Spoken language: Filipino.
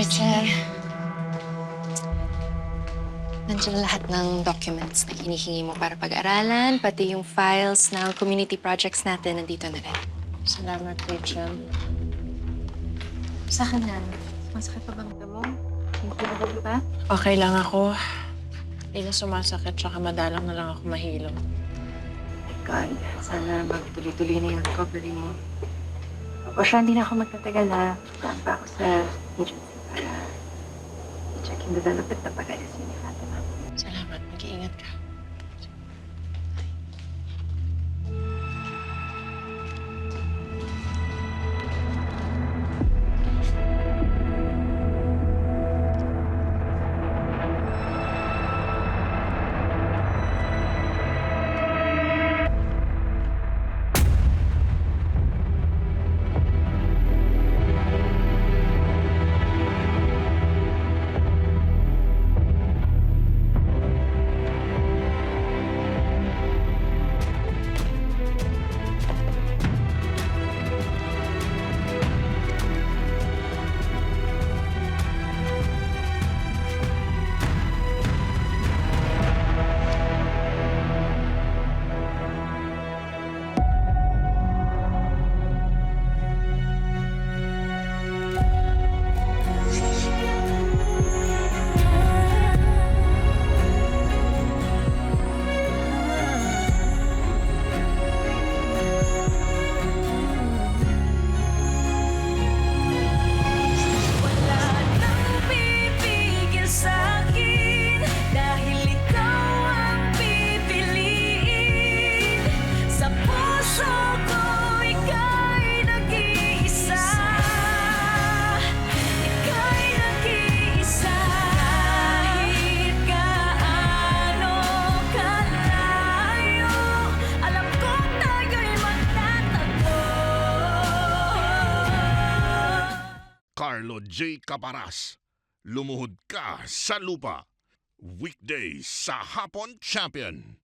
Richard. Nandiyan lahat ng documents na hinihingi mo para pag-aralan, pati yung files ng community projects natin nandito na rin. Salamat, Rachel. Sa akin na. Masakit pa bang ito mo? Hindi ka ba ba? Okay lang ako. Hindi na sumasakit, tsaka madalang na lang ako mahilo. God, sana magtuloy-tuloy na yung recovery mo. O siya, hindi na ako magtatagal na. Saan pa ako sa agency para i-check yung development na pag-alis ni Fatima. Salamat. Mag-iingat ka. Carlo J. Caparas, Lumuhod Ka sa Lupa. Weekdays sa Hapon Champion.